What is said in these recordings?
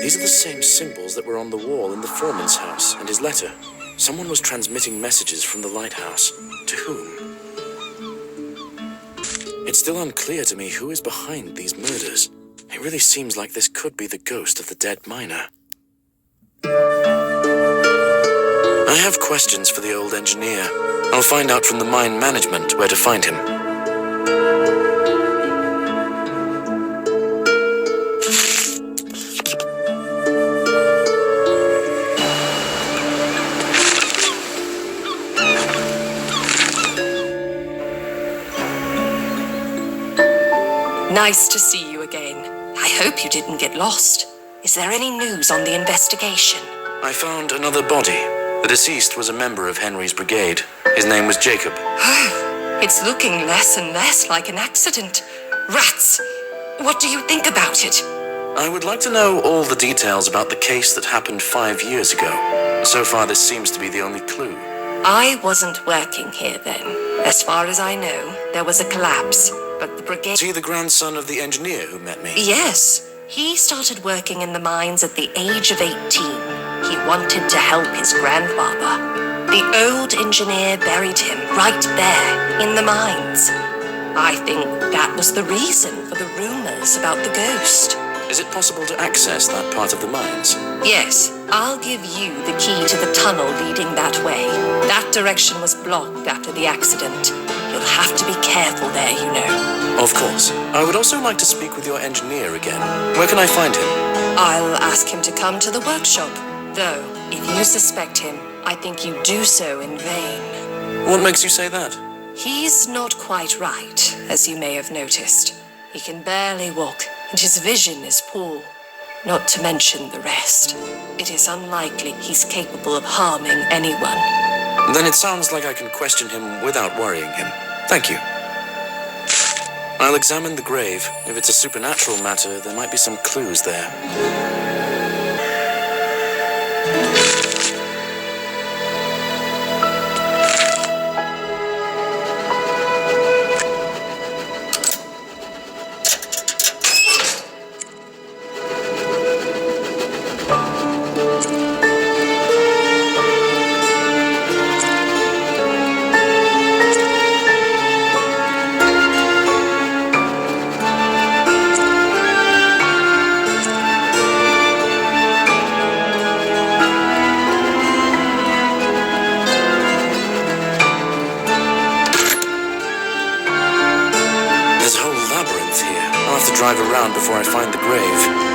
These are the same symbols that were on the wall in the foreman's house and his letter. Someone was transmitting messages from the lighthouse. To whom? It's still unclear to me who is behind these murders. It really seems like this could be the ghost of the dead miner. I have questions for the old engineer. I'll find out from the mine management where to find him. Nice to see you again. I hope you didn't get lost. Is there any news on the investigation? I found another body. The deceased was a member of Henry's brigade. His name was Jacob. Oh, it's looking less and less like an accident. Rats! What do you think about it? I would like to know all the details about the case that happened 5 years ago. So far, this seems to be the only clue. I wasn't working here then. As far as I know, there was a collapse, but the brigade... Is he the grandson of the engineer who met me? Yes. He started working in the mines at the age of 18. He wanted to help his grandfather. The old engineer buried him right there, in the mines. I think that was the reason for the rumors about the ghost. Is it possible to access that part of the mines? Yes, I'll give you the key to the tunnel leading that way. That direction was blocked after the accident. You'll have to be careful there, you know. Of course. I would also like to speak with your engineer again. Where can I find him? I'll ask him to come to the workshop. Though, if you suspect him, I think you do so in vain. What makes you say that? He's not quite right, as you may have noticed. He can barely walk, and his vision is poor. Not to mention the rest. It is unlikely he's capable of harming anyone. Then it sounds like I can question him without worrying him. Thank you. I'll examine the grave. If it's a supernatural matter, there might be some clues there. Drive around before I find the grave.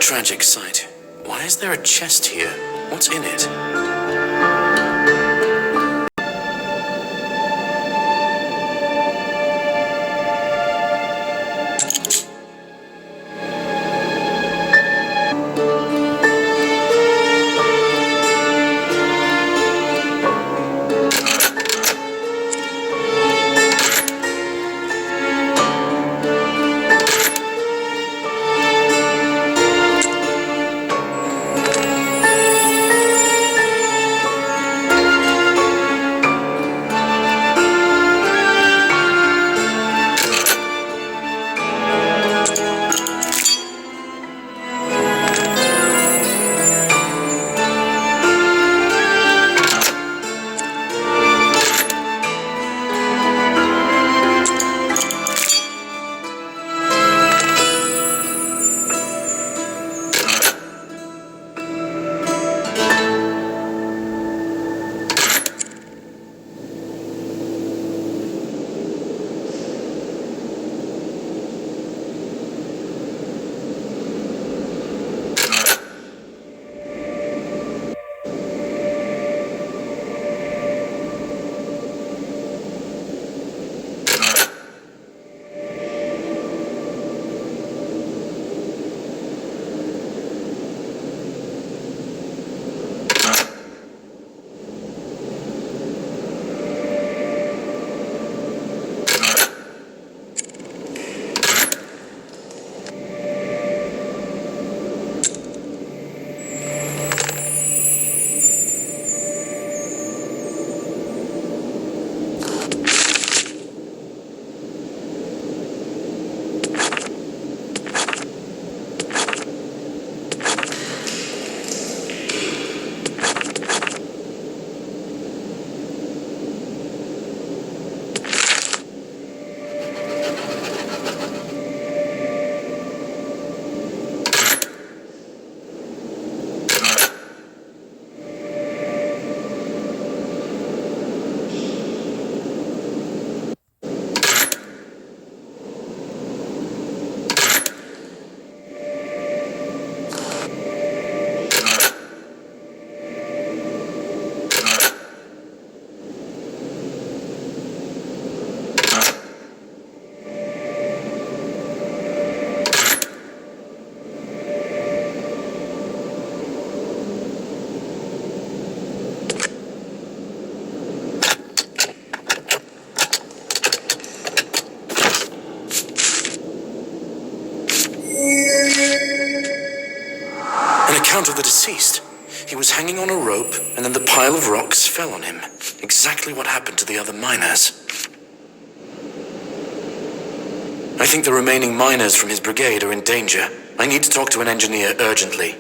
tragic sight. Why is there a chest here? What's in it? An account of the deceased. He was hanging on a rope, and then the pile of rocks fell on him. Exactly what happened to the other miners. I think the remaining miners from his brigade are in danger. I need to talk to an engineer urgently.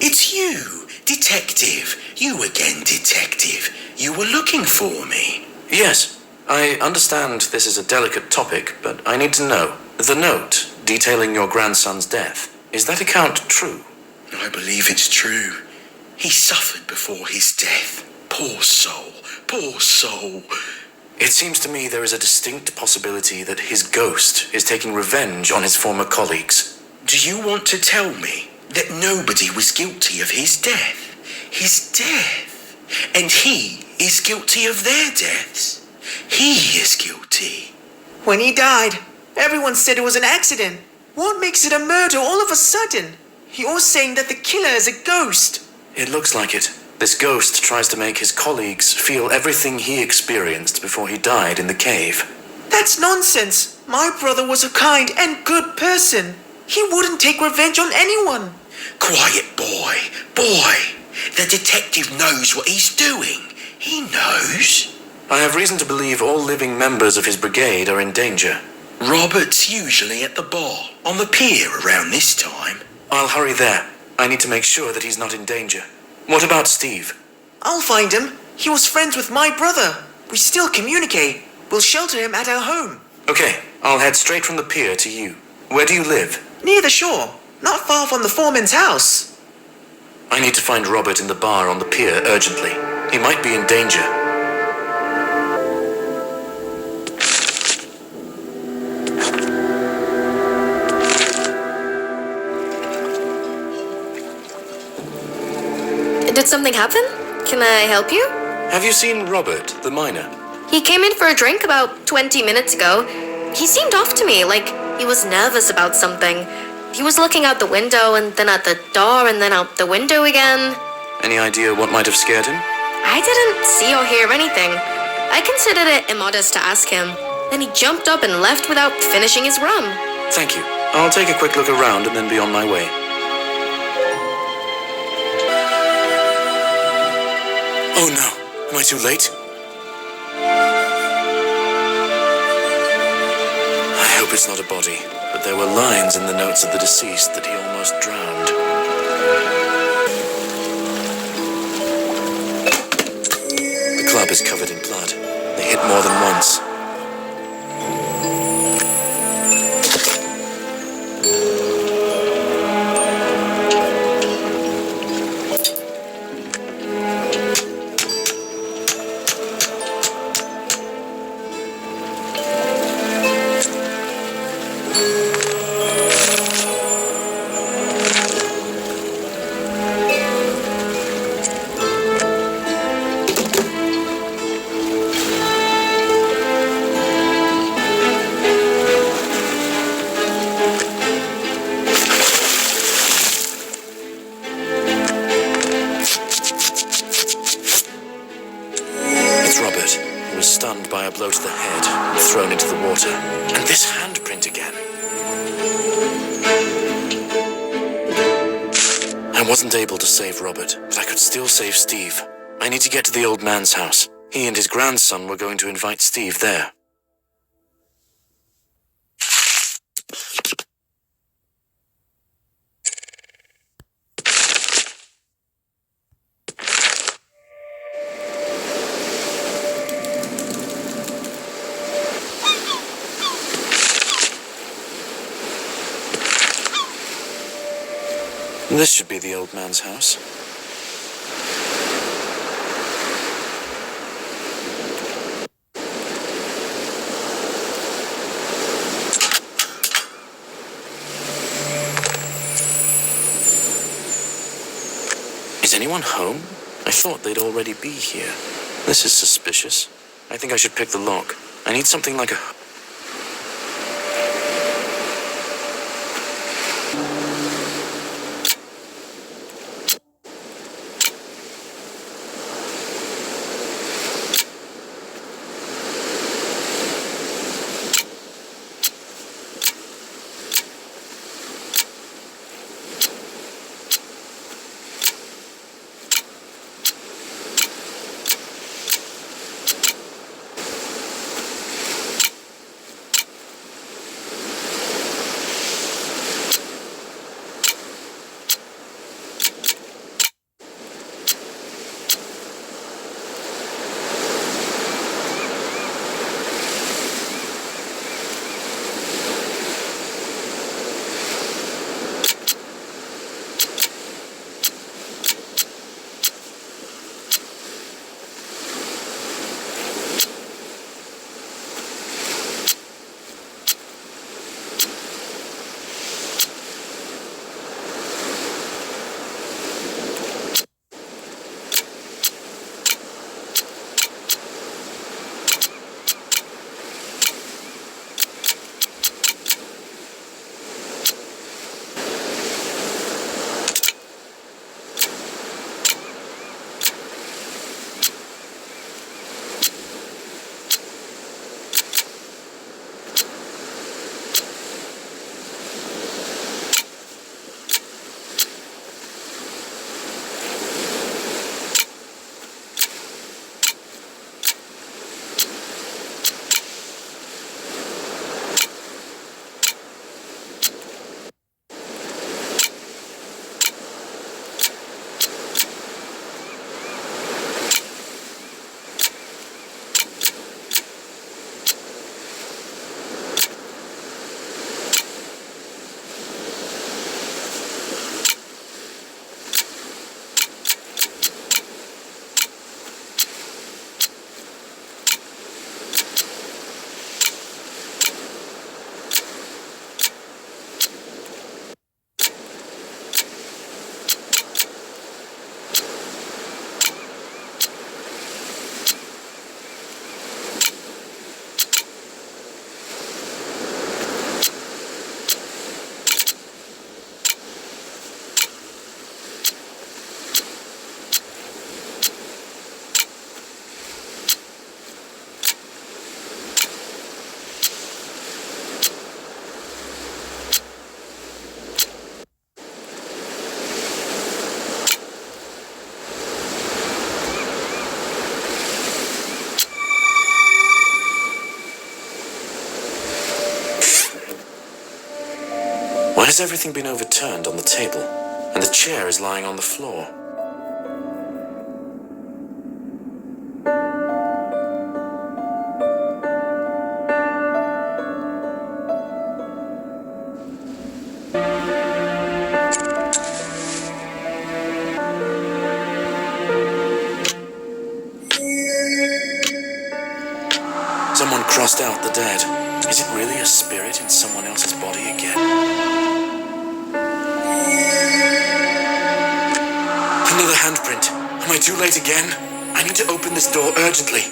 It's you, Detective. You again, Detective. You were looking for me. Yes, I understand this is a delicate topic, but I need to know. The note detailing your grandson's death, is that account true? I believe it's true. He suffered before his death. Poor soul, poor soul. It seems to me there is a distinct possibility that his ghost is taking revenge on his former colleagues. Do you want to tell me that nobody was guilty of his death? His death. And he is guilty of their deaths. He is guilty. When he died, everyone said it was an accident. What makes it a murder all of a sudden? You're saying that the killer is a ghost. It looks like it. This ghost tries to make his colleagues feel everything he experienced before he died in the cave. That's nonsense. My brother was a kind and good person. He wouldn't take revenge on anyone. Quiet, boy. Boy. The detective knows what he's doing. He knows. I have reason to believe all living members of his brigade are in danger. Robert's usually at the bar, on the pier around this time. I'll hurry there. I need to make sure that he's not in danger. What about Steve? I'll find him. He was friends with my brother. We still communicate. We'll shelter him at our home. Okay, I'll head straight from the pier to you. Where do you live? Near the shore, not far from the foreman's house. I need to find Robert in the bar on the pier urgently. He might be in danger. Did something happen? Can I help you? Have you seen Robert, the miner? He came in for a drink about 20 minutes ago. He seemed off to me, like he was nervous about something. He was looking out the window and then at the door and then out the window again. Any idea what might have scared him? I didn't see or hear anything. I considered it immodest to ask him. Then he jumped up and left without finishing his rum. Thank you. I'll take a quick look around and then be on my way. Oh no, am I too late? I hope it's not a body, but there were lines in the notes of the deceased that he almost drowned. The club is covered in blood. They hit more than once. By a blow to the head and thrown into the water. And this handprint again. I wasn't able to save Robert, but I could still save Steve. I need to get to the old man's house. He and his grandson were going to invite Steve there. This should be the old man's house. Is anyone home? I thought they'd already be here. This is suspicious. I think I should pick the lock. I need something like a... has everything been overturned on the table? And the chair is lying on the floor. Someone crossed out the dead. Is it really a spirit in someone else's body again? Another handprint. Am I too late again? I need to open this door urgently.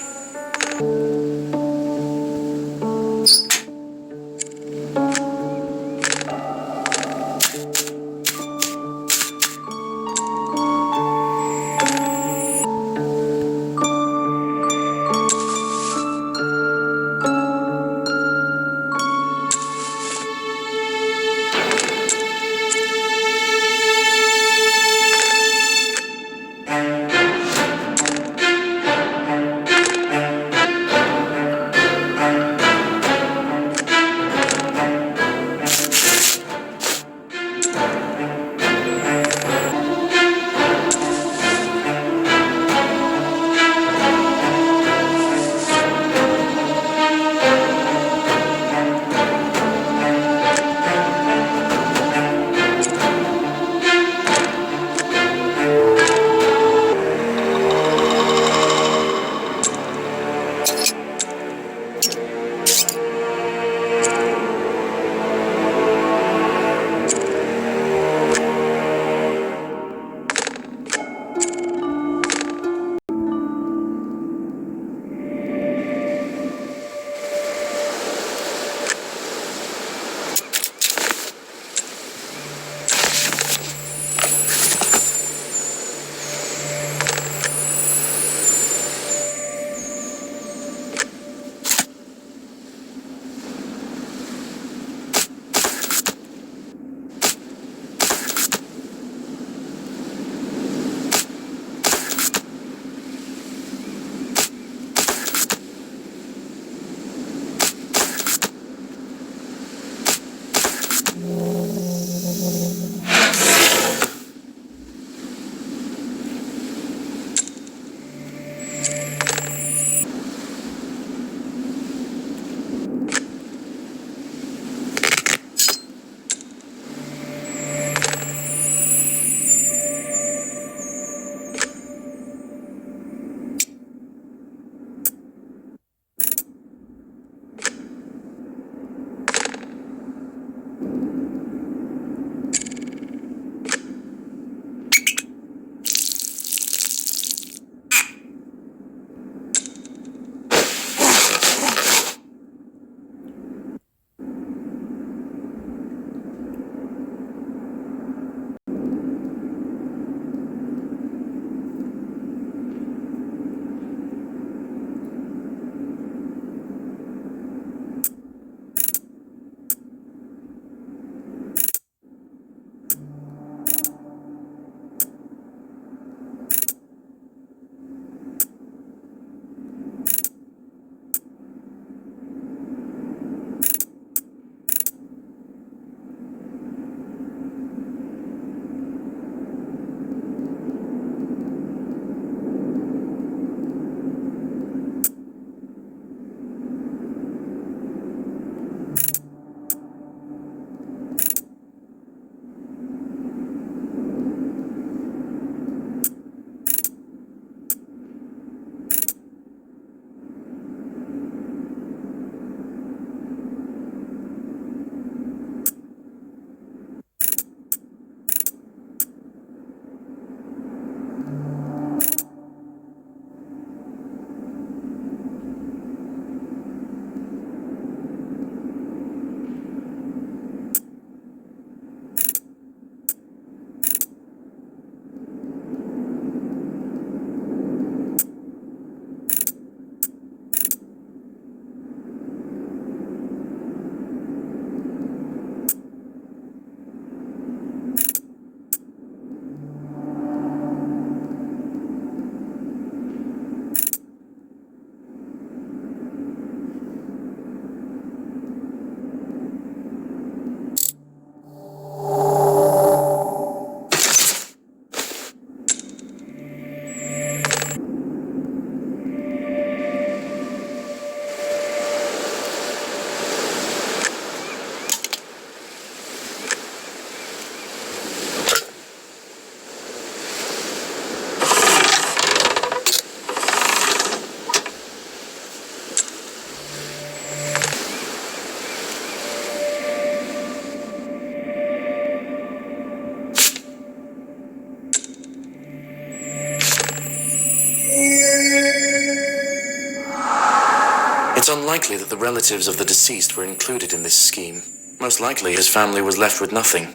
It's unlikely that the relatives of the deceased were included in this scheme. Most likely his family was left with nothing.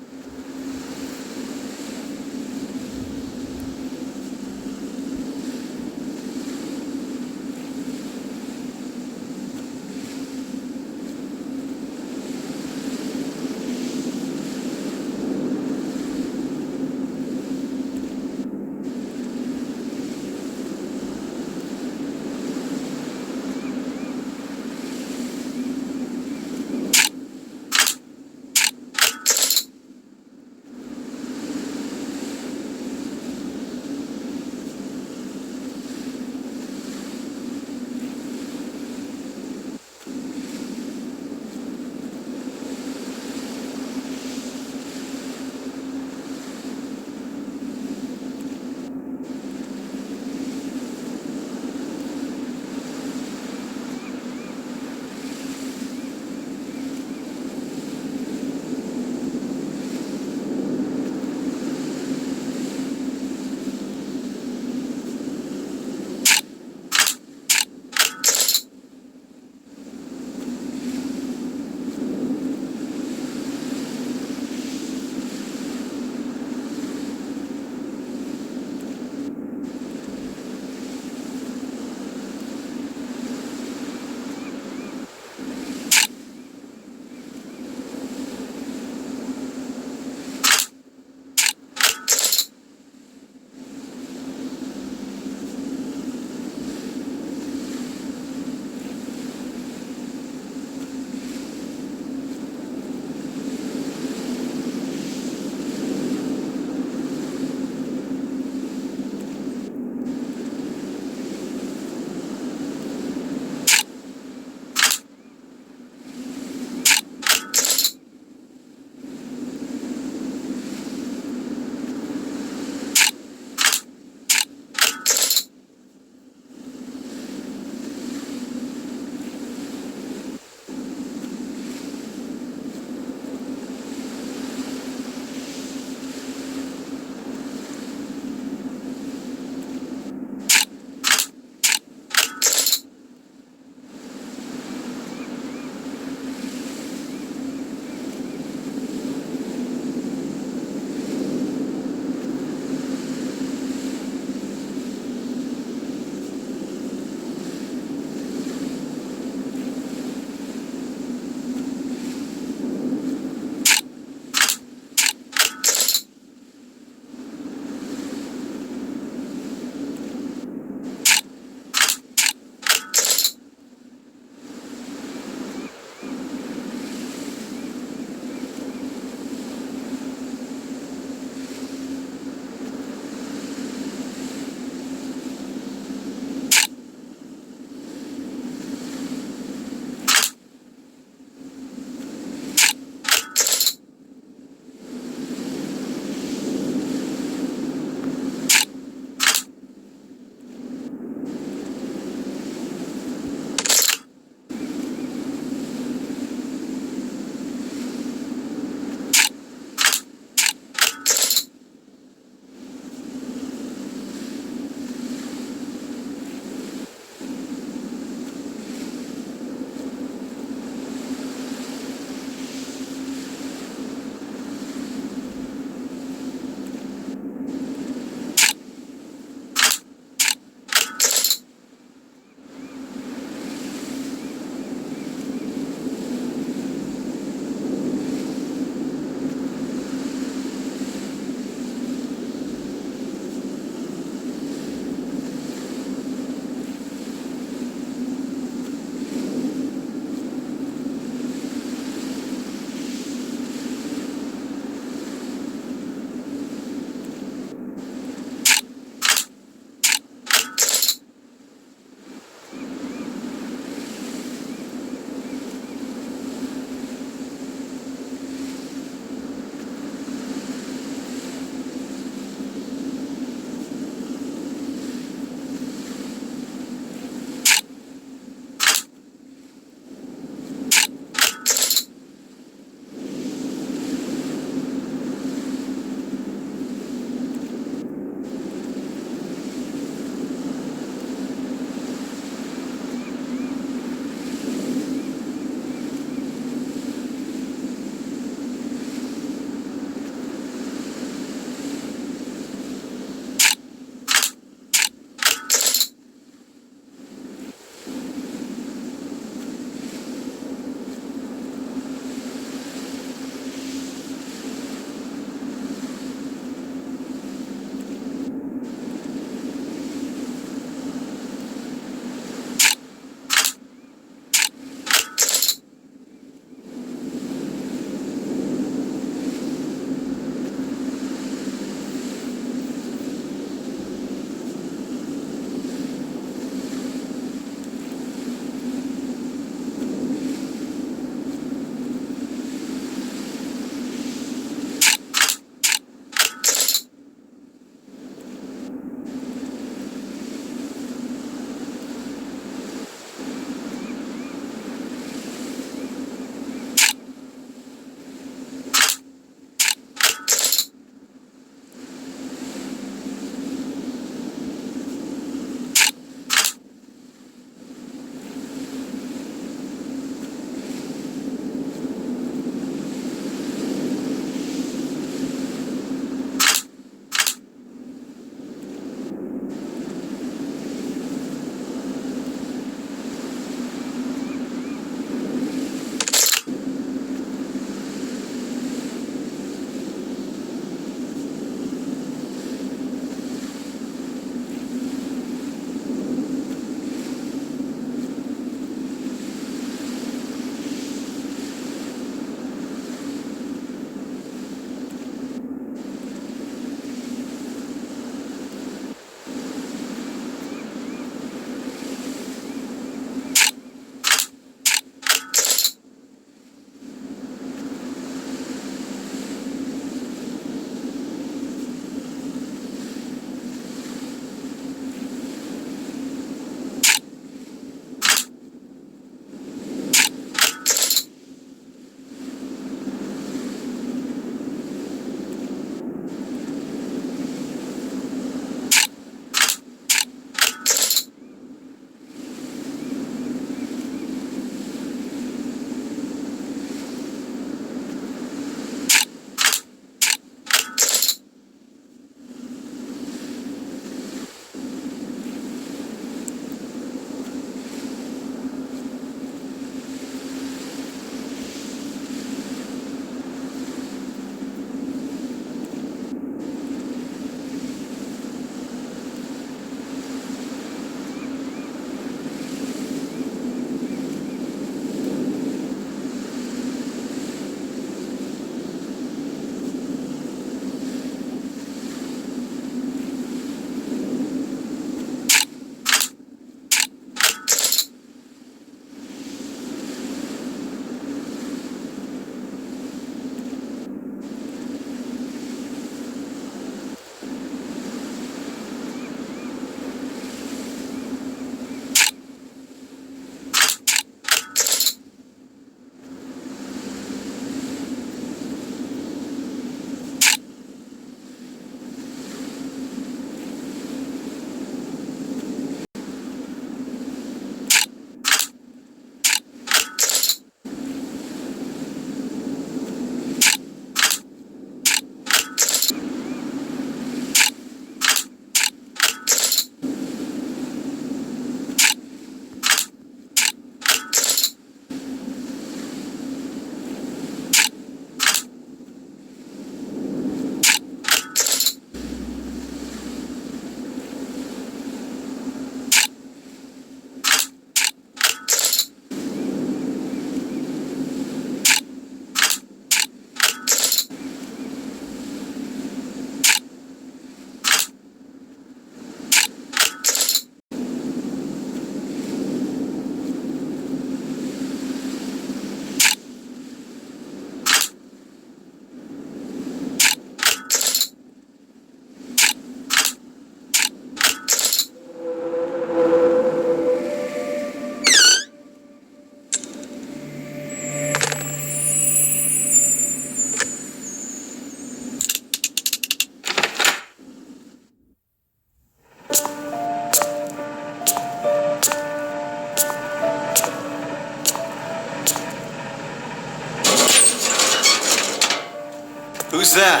Who's there?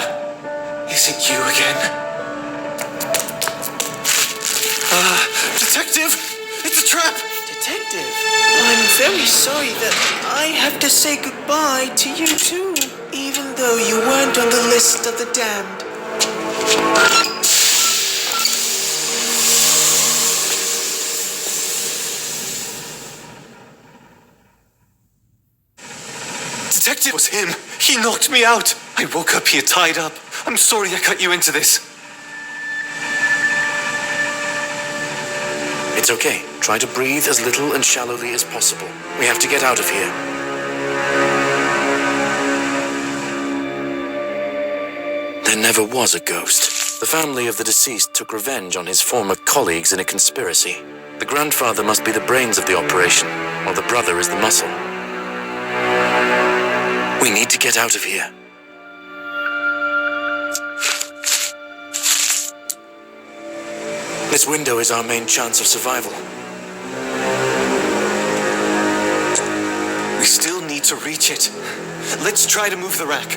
Is it you again? Detective! It's a trap! Detective, I'm very sorry that I have to say goodbye to you too, even though you weren't on the list of the damned. Detective, it was him. He knocked me out. I woke up here tied up. I'm sorry I cut you into this. It's okay. Try to breathe as little and shallowly as possible. We have to get out of here. There never was a ghost. The family of the deceased took revenge on his former colleagues in a conspiracy. The grandfather must be the brains of the operation, while the brother is the muscle. We need to get out of here. This window is our main chance of survival. We still need to reach it. Let's try to move the rack.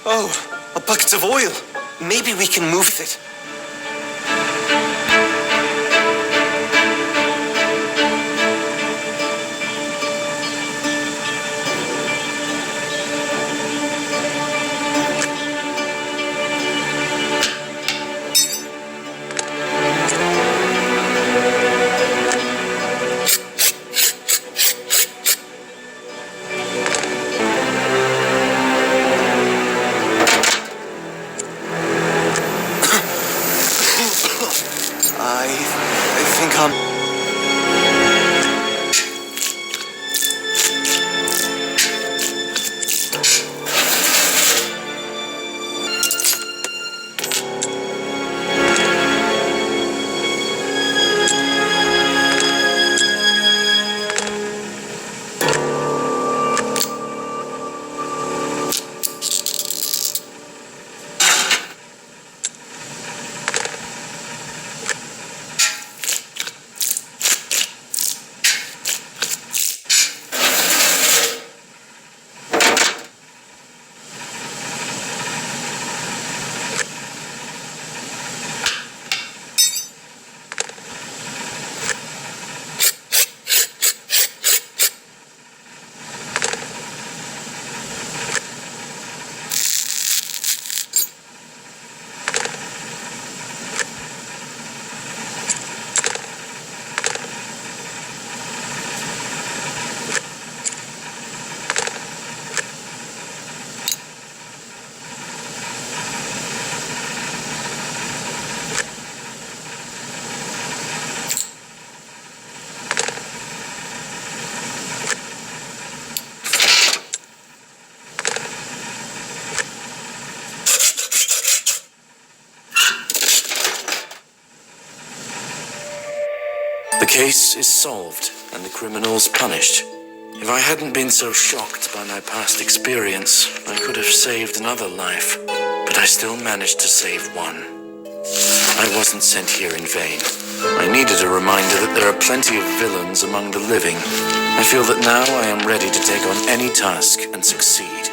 Oh, a bucket of oil. Maybe we can move it. I think I'm... The case is solved and the criminals punished. If I hadn't been so shocked by my past experience, I could have saved another life, but I still managed to save one. I wasn't sent here in vain. I needed a reminder that there are plenty of villains among the living. I feel that now I am ready to take on any task and succeed.